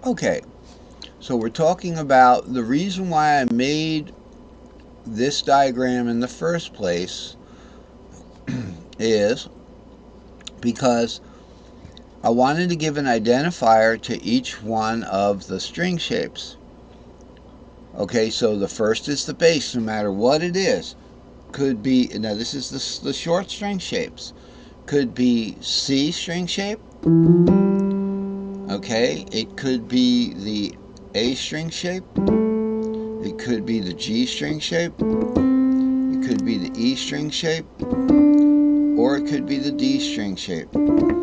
Okay, so we're talking about the reason why I made this diagram in the first place is because I wanted to give an identifier to each one of the string shapes. Okay, so the first is the base, no matter what it is. Could be, now this is the short string shapes. Could be C string shape. Okay, it could be the A string shape. It could be the G string shape. It could be the E string shape. Or it could be the D string shape. No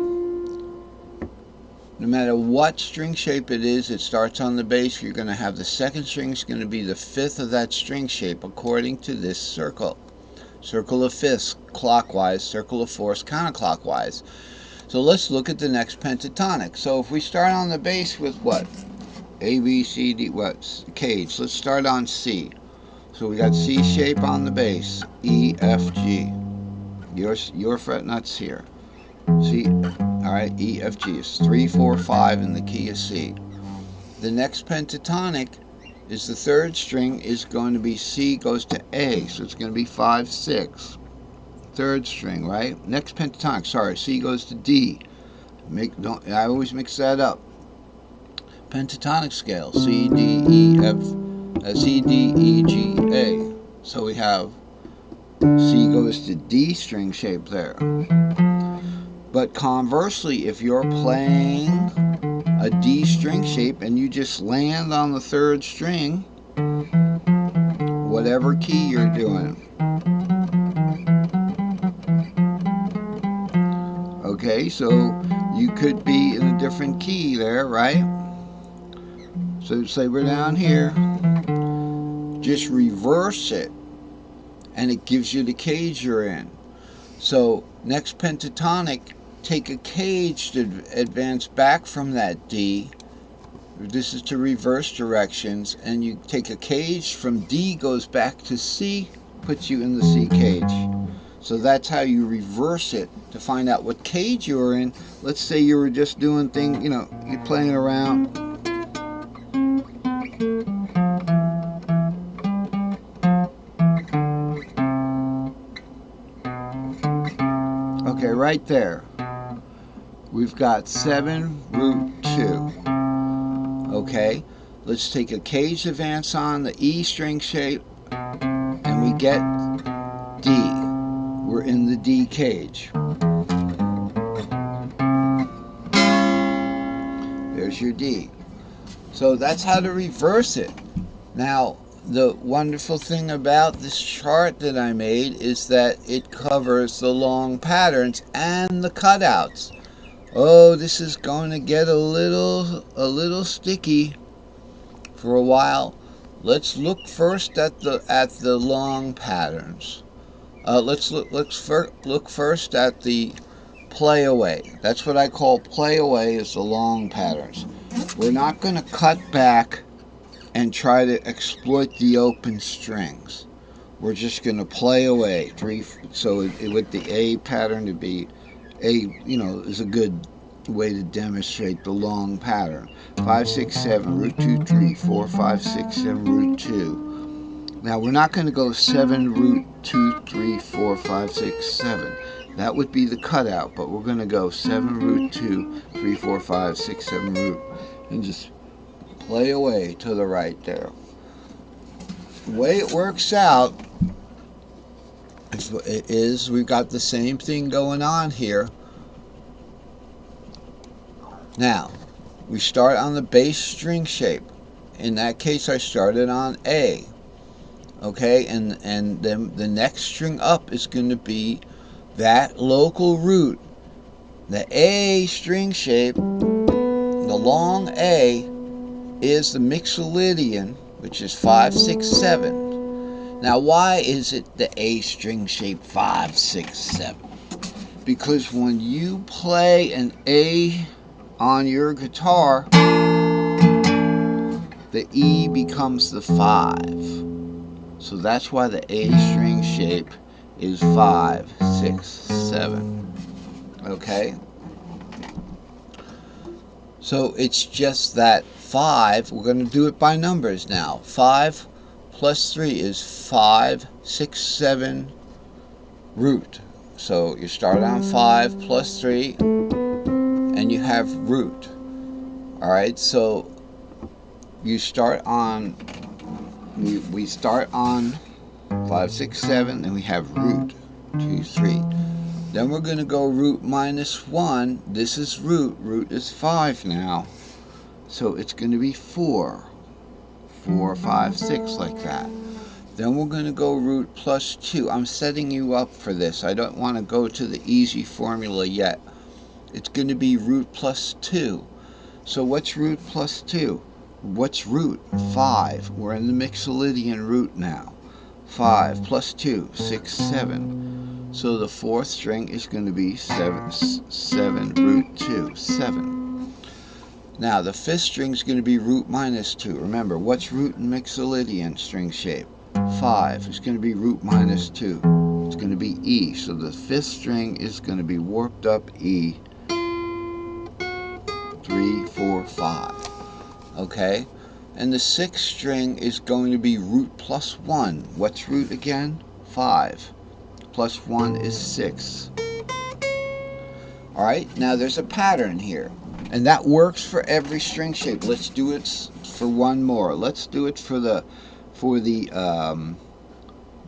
matter what string shape it is, it starts on the base. You're going to have the second string is going to be the fifth of that string shape according to this circle. Circle of fifths clockwise, circle of fourths counterclockwise. So let's look at the next pentatonic. So if we start on the base with what? A, B, C, D, what? Cage. Let's start on C. So we got C shape on the base. E, F, G. Your fret nuts here. C, alright, E, F, G is 3, 4, 5 in the key of C. The next pentatonic is the third string is going to be C goes to A. So it's going to be 5, 6. Third string, right? Next pentatonic, sorry, C goes to D. I always mix that up. Pentatonic scale, C, D, E, F, C, D, E, G, A. So we have C goes to D string shape there. But conversely, if you're playing a D string shape and you just land on the third string, whatever key you're doing, okay, so you could be in a different key there, right? So say we're down here, just reverse it and it gives you the cage you're in. So next pentatonic, take a cage to advance back from that D. This is to reverse directions, and you take a cage from D goes back to C, puts you in the C cage. So that's how you reverse it to find out what cage you were in. Let's say you were just doing things, you're playing around. Okay, right there. We've got 7 root 2. Okay, let's take a cage advance on the E string shape, and we get D. We're in the D cage. There's your D. So that's how to reverse it. Now, the wonderful thing about this chart that I made is that it covers the long patterns and the cutouts. Oh, this is going to get a little sticky for a while. Let's look first at the long patterns. Let's look first at the play away. That's what I call play away, is the long patterns. We're not going to cut back and try to exploit the open strings. We're just going to play away. So with the A pattern to be A, is a good way to demonstrate the long pattern. 5, 6, 7, root 2, 3, 4, 5, 6, 7, root 2. Now we're not going to go 7, root 2, 3, 4, 5, 6, 7. That would be the cutout, but we're going to go 7, root 2, 3, 4, 5, 6, 7, root, and just play away to the right there. The way it works out is we've got the same thing going on here. Now, we start on the bass string shape. In that case, I started on A. Okay, and then the next string up is going to be that local root. The A string shape, the long A, is the mixolydian, which is 5, 6, 7. Now, why is it the A string shape 5, 6, 7? Because when you play an A on your guitar, the E becomes the 5. So that's why the A string shape is 5, 6, 7. Okay? So it's just that 5, we're going to do it by numbers now. 5 plus 3 is 5, 6, 7 root. So you start on 5 plus 3 and you have root. Alright, so you start on, we start on 5, 6, 7, and we have root 2, 3. Then we're going to go root minus 1. This is root. Root is 5 now. So it's going to be 4. 4, 5, 6, like that. Then we're going to go root plus 2. I'm setting you up for this. I don't want to go to the easy formula yet. It's going to be root plus 2. So what's root plus 2? What's root? 5. We're in the Mixolydian root now. 5 plus 2, 6, 7. So the fourth string is going to be 7 root 2, 7. Now the fifth string is going to be root minus 2. Remember, what's root in Mixolydian string shape? 5. It's going to be root minus 2. It's going to be E. So the fifth string is going to be warped up E. 3, 4, 5. Okay? And the sixth string is going to be root plus 1. What's root again? 5. Plus 1 is 6. Alright, now there's a pattern here. And that works for every string shape. Let's do it for one more. Let's do it for the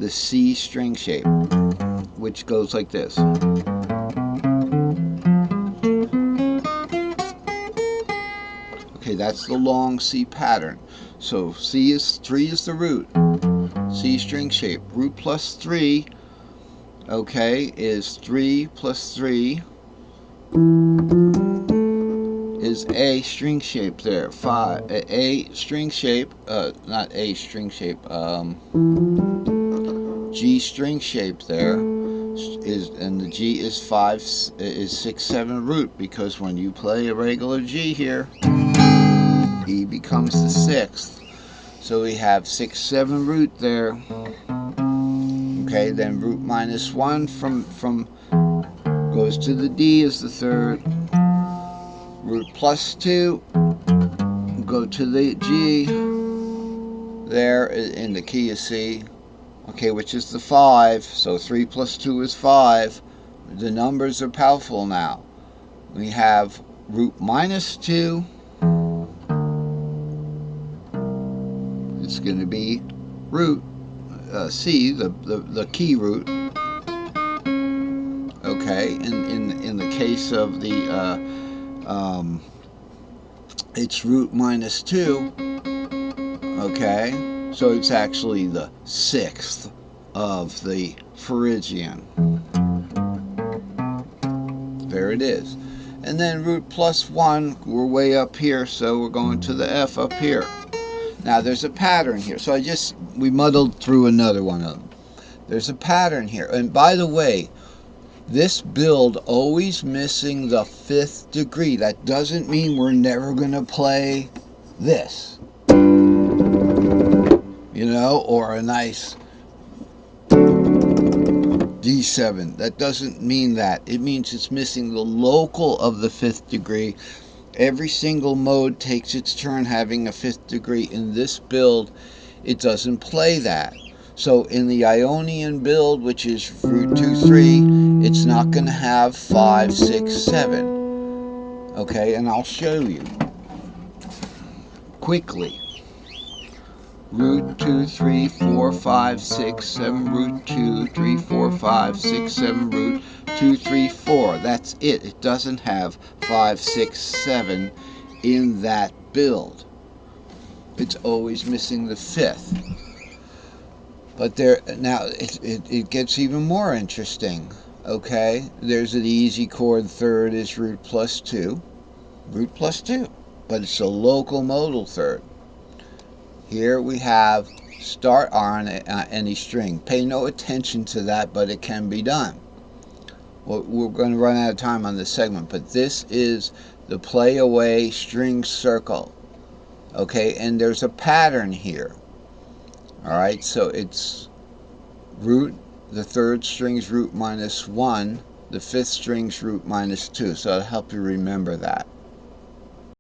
C string shape, which goes like this. Okay, that's the long C pattern. So C is 3 is the root. C string shape. Root plus 3, okay, is 3 plus 3 is A string shape there. 5 A string shape, not A string shape, G string shape there is, and the G is 6, 7 root, because when you play a regular G here, E becomes the 6th. So we have 6, 7 root there. Okay, then root minus 1 from goes to the D is the third. Root plus 2 go to the G there in the key of C. Okay, which is the 5. So 3 plus 2 is 5. The numbers are powerful now. We have root minus 2. It's going to be root C, the key root. Okay, in the case of the it's root minus 2. Okay, so it's actually the 6th of the Phrygian. There it is. And then root plus 1, we're way up here, so we're going to the F up here. Now there's a pattern here. So we muddled through another one of them. There's a pattern here. And by the way, this build always missing the 5th degree. That doesn't mean we're never going to play this. You know, or a nice D7. That doesn't mean that. It means it's missing the local of the 5th degree. Every single mode takes its turn having a 5th degree. In this build, it doesn't play that. So in the Ionian build, which is root 2, 3, it's not going to have 5, 6, 7. Okay, and I'll show you quickly. Root 2, 3, 4, 5, 6, 7, root 2, 3, 4, 5, 6, 7, root 2, 3, 4. That's it. It doesn't have 5, 6, 7 in that build. It's always missing the 5th. But now it gets even more interesting. Okay, there's an easy chord. Third is root plus 2. Root plus 2. But it's a local modal third. Here we have start on any string. Pay no attention to that, but it can be done. Well, we're going to run out of time on this segment, but this is the play away string circle. Okay, and there's a pattern here. Alright, so it's root, the third string's root minus 1, the fifth string's root minus 2. So it'll help you remember that.